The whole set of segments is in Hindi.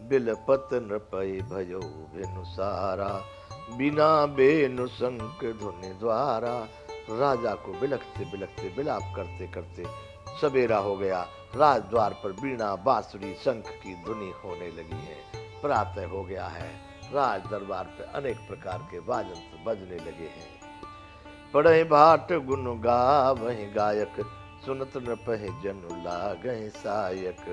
बिलपत नृपय भयो बेनुसारा, बिना बेनु शंख धुनि द्वारा। राजा को बिलखते बिलखते विलाप करते करते सवेरा हो गया। राजद्वार पर बीणा बांसुरी शंख की धुनी होने लगी है। प्रातः हो गया है। राज दरबार पे अनेक प्रकार के वाजंत्र बजने लगे हैं। पढ़े भाट गुन गावहि गायक, सुनत नृपहि जनु लागहि सायक।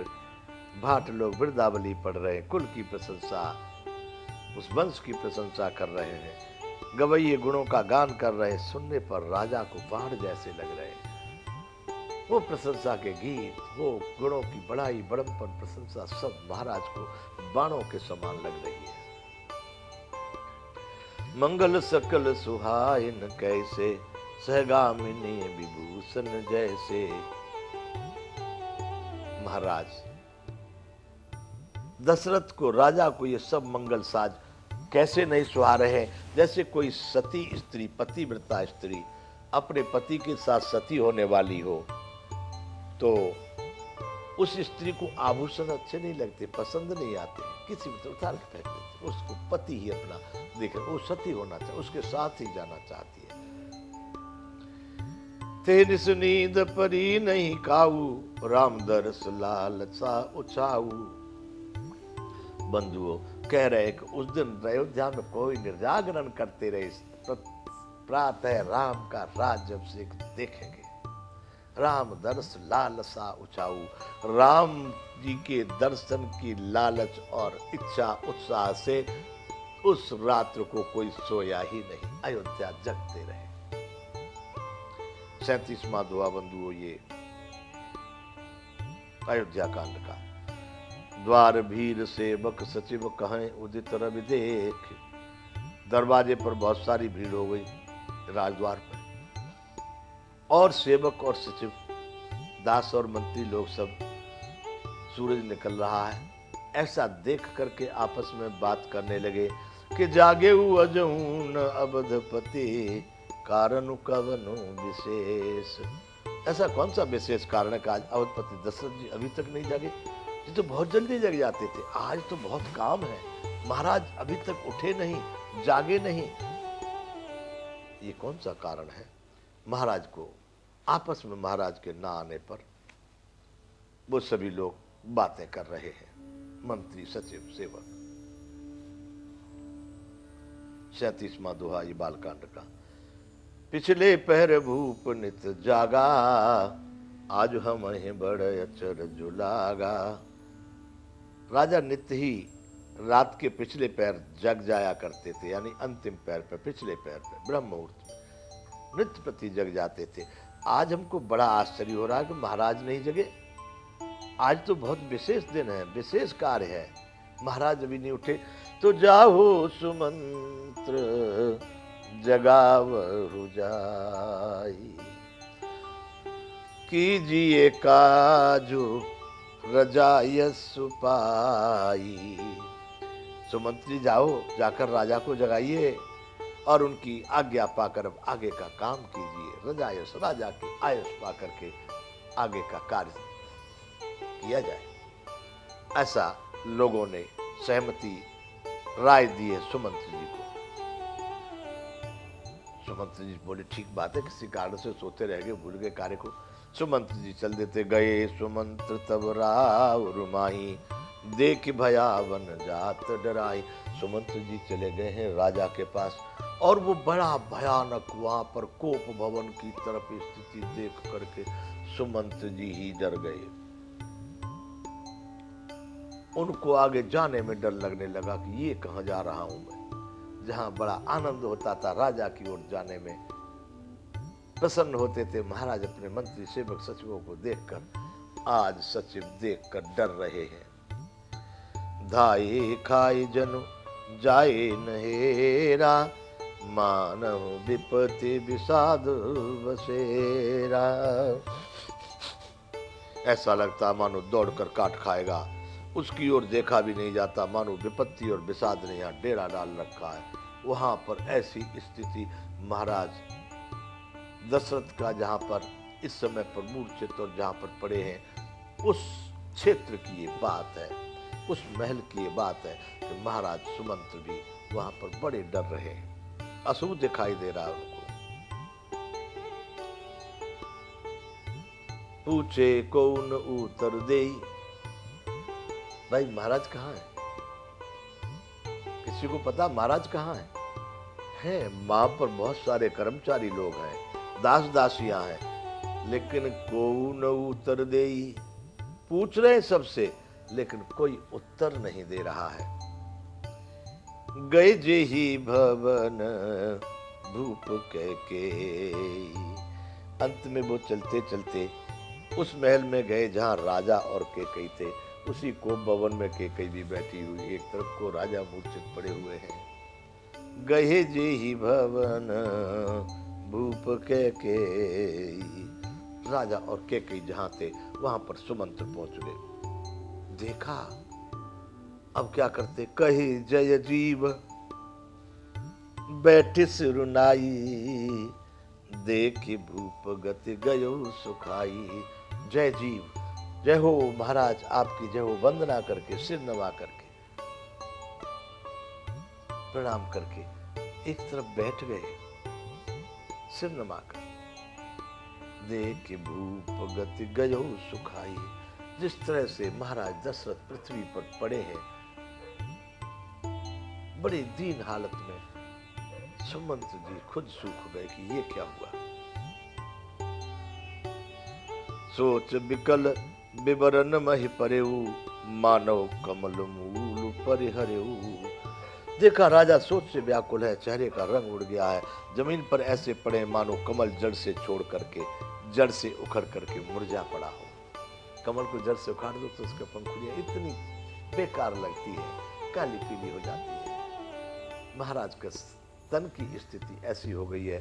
भाट लोग वृंदावली पढ़ रहे हैं, कुल की प्रशंसा, उस वंश की प्रशंसा कर रहे हैं। गवैये गुणों का गान कर रहे हैं। सुनने पर राजा को पहाड़ जैसे लग रहे हैं। वो प्रशंसा के गीत, वो गुणों की बड़ाई बड़प्पन प्रशंसा सब महाराज को बाणों के समान लग रही है। मंगल सकल सुहाइन कैसे, सहगामिनी विभूषण जैसे। महाराज दशरथ को, राजा को ये सब मंगल साज कैसे नहीं सुहा रहे हैं। जैसे कोई सती स्त्री, पतिव्रता स्त्री अपने पति के साथ सती होने वाली हो, तो उस स्त्री को आभूषण अच्छे नहीं लगते, पसंद नहीं आते, किसी भी उतार के फेंक देते। उसको पति ही अपना देख, वो सती होना चाहिए, उसके साथ ही जाना चाहती है। तेरी सुनींद परी नहीं काऊ, राम दरस लालसा उछाऊ। बंधुओं कह रहे कि उस दिन अयोध्या में कोई निर्जागरण करते रहे, प्रातः राम का राज जब से देखेंगे। राम दर्श लालसा उछाऊ। राम जी के दर्शन की लालच और इच्छा उत्साह से उस रात्र को कोई सोया ही नहीं, अयोध्या जगते रहे। 37वां दुआ बंधुओं ये अयोध्या कांड का। द्वार भीर सेवक सचिव कहें उदित रवि देख। दरवाजे पर बहुत सारी भीड़ हो गई राजद्वार पर, और सेवक और सचिव, दास और मंत्री लोग सब, सूरज निकल रहा है ऐसा देख करके आपस में बात करने लगे कि जागे अजहून अवधपति, कारण कवनु विशेष। ऐसा कौन सा विशेष कारण है कि आज अवधपति दशरथ जी अभी तक नहीं जागे। ये तो बहुत जल्दी जग जाते थे, आज तो बहुत काम है, महाराज अभी तक उठे नहीं, जागे नहीं। ये कौन सा कारण है। महाराज को आपस में, महाराज के ना आने पर वो सभी लोग बातें कर रहे हैं, मंत्री सचिव सेवक। 37वां दोहा ये बालकांड का। पिछले पहर भूप नित जागा, आज हम बड़ अचर जुलागा। राजा नित्य ही रात के पिछले पैर जग जाया करते थे, यानी अंतिम पैर पर, पिछले पैर पर, ब्रह्म मुहूर्त में नित्य प्रति जग जाते थे। आज हमको बड़ा आश्चर्य हो रहा है कि महाराज नहीं जगे। आज तो बहुत विशेष दिन है, विशेष कार्य है, महाराज अभी नहीं उठे। तो जाहो सुमंत्र जगावहु जाई, कीजिए काजु रजायसु पाई। सुमंत्री जाओ, जाकर राजा को जगाइए और उनकी आज्ञा पाकर अब आगे का काम कीजिए। रजायस, राजा की आयस पाकर के आगे का कार्य किया जाए। ऐसा लोगों ने सहमति राय दी है सुमंत्री जी को। सुमंत्री जी बोले ठीक बात है, किसी कारण से सोते रह गए, भूल गए कार्य को। सुमंत्री जी चल देते। गए सुमंत्र तब राव रुमाही, देख भयावन जात डराई। सुमंत्र जी चले गए हैं राजा के पास, और वो बड़ा भयानक वहां पर कोप भवन की तरफ स्थिति देख करके सुमंत्र जी ही डर गए। उनको आगे जाने में डर लगने लगा कि ये कहां जा रहा हूं मैं। जहां बड़ा आनंद होता था राजा की ओर जाने में, प्रसन्न होते थे महाराज अपने मंत्री सेवक सचिवों को देखकर, आज सचिव देखकर डर रहे हैं। धाये खाए जनु जाए नहेरा, मानव विपत्ति विषाद बसेरा। ऐसा लगता मानो दौड़कर काट खाएगा, उसकी ओर देखा भी नहीं जाता, मानो विपत्ति और विषाद ने यहाँ डेरा डाल रखा है। वहां पर ऐसी स्थिति महाराज दशरथ का, जहां पर इस समय पर मूर्छित और जहां पर पड़े हैं, उस क्षेत्र की ये बात है। उस महल की ये बात है कि महाराज सुमंत्र भी वहां पर बड़े डर रहे, अशुभ दिखाई दे रहा उनको। पूछे कौन उत्तर दे, भाई महाराज कहाँ है? किसी को पता महाराज कहाँ है वहां पर बहुत सारे कर्मचारी लोग हैं, दास दासियां हैं, लेकिन कौन उत्तर दे, पूछ रहे हैं सबसे लेकिन कोई उत्तर नहीं दे रहा है। गए जे ही भवन भूप के, अंत में वो चलते चलते उस महल में गए जहां राजा और केकई थे। उसी को भवन में केकई भी बैठी हुई, एक तरफ को राजा मूर्छित पड़े हुए हैं। गए जे ही भवन भूप के, राजा और केकई जहां थे वहां पर सुमंत्र पहुंच गए। देखा अब क्या करते, कहे जय जीव बैठे सिरुनाई, देखी भूप गति गयो सुखाई। जय जीव, जय हो महाराज, आपकी जय हो, वंदना करके सिर नवा करके प्रणाम करके एक तरफ बैठ गए, सिर नमाकर। देख भूप गति गयो सुखाई, जिस तरह से महाराज दशरथ पृथ्वी पर पड़े हैं बड़ी दीन हालत में, सुमंत्र जी खुद सूख गए कि ये क्या हुआ। सोच विकल विवरण महि परेऊ, मानव कमल मूल परिहरेऊ। देखा राजा सोच से व्याकुल है, चेहरे का रंग उड़ गया है, जमीन पर ऐसे पड़े मानो कमल जड़ से छोड़ करके, जड़ से उखड़ करके मुरझा पड़ा हो। कमल को जड़ से उखाड़ दो तो उसकी पंखुड़ियां इतनी बेकार लगती है, काली पीली हो जाती है। महाराज के तन की स्थिति ऐसी हो गई है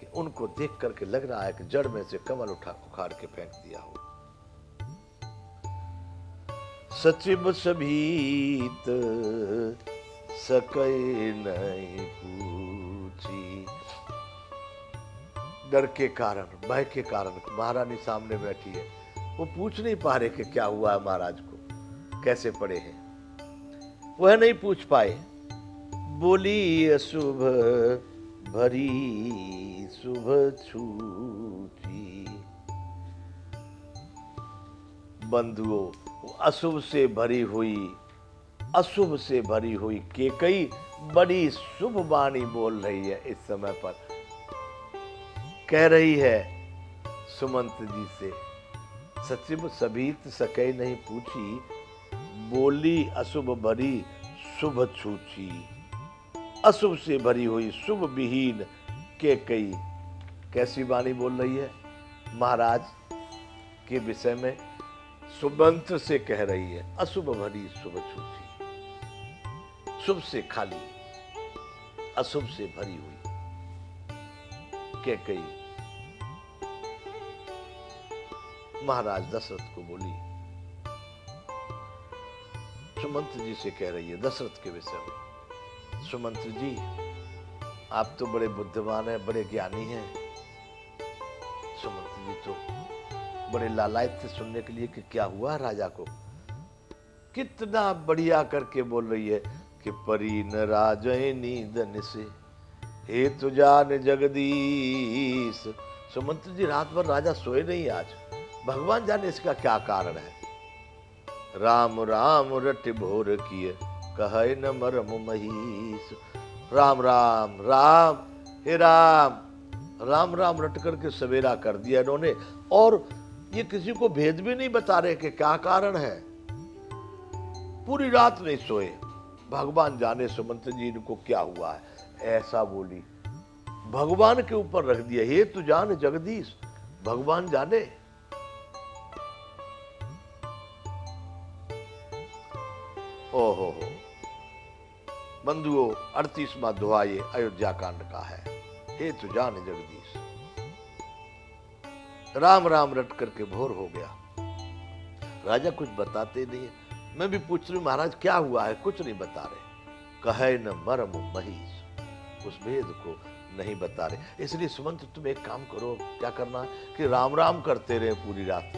कि उनको देख करके लग रहा है कि जड़ में से कमल उखाड़ के फेंक दिया हो। सचिव सभीत सकै नहीं पूछी, डर के कारण, भय के कारण महारानी सामने बैठी है, वो पूछ नहीं पा रहे कि क्या हुआ है महाराज को, कैसे पड़े हैं, वह नहीं पूछ पाए। बोली अशुभ भरी शुभ छूची, बंधुओं अशुभ से भरी हुई, अशुभ से भरी हुई केकई बड़ी शुभ वाणी बोल रही है इस समय पर, कह रही है सुमंत जी से, सचिव सभीत सकै नहीं पूछी, बोली अशुभ भरी शुभ छूची। अशुभ से भरी हुई शुभ विहीन केकई कैसी वाणी बोल रही है महाराज के विषय में, सुमंत्र से कह रही है अशुभ भरी शुभ छूची, शुभ से खाली अशुभ से भरी हुई केकई महाराज दशरथ को बोली, सुमंत्र जी से कह रही है दशरथ के विषय में। सुमंत्र जी आप तो बड़े बुद्धिमान हैं, बड़े ज्ञानी हैं। सुमंत्र जी तो बड़े लालायत थे सुनने के लिए कि क्या हुआ राजा को, कितना बढ़िया करके बोल रही है कि परी न राजय नींदन से, हे तु जान जगदीश। सुमंत्र जी रात भर राजा सोए नहीं आज, भगवान जाने इसका क्या कारण है। राम राम रट भोर किए कहे न मरम महीस, राम राम राम हे राम, राम राम रट करके सवेरा कर दिया इन्होंने, और ये किसी को भेद भी नहीं बता रहे कि क्या कारण है। पूरी रात नहीं सोए, भगवान जाने सुमंत्र जी इनको क्या हुआ है, ऐसा बोली, भगवान के ऊपर रख दिया, हे तू जान जगदीश, भगवान जाने। ओहो हो बंधुओं, 38वां दोहा ये अयोध्या कांड का है, हे तू जान जगदीश। राम राम रट करके भोर हो गया, राजा कुछ बताते नहीं है। मैं भी पूछ रही हूं महाराज क्या हुआ है, कुछ नहीं बता रहे। कहे न मरम महीस, उस भेद को नहीं बता रहे। इसलिए सुमंत्र तुम एक काम करो, क्या करना है कि राम राम करते रहे पूरी रात,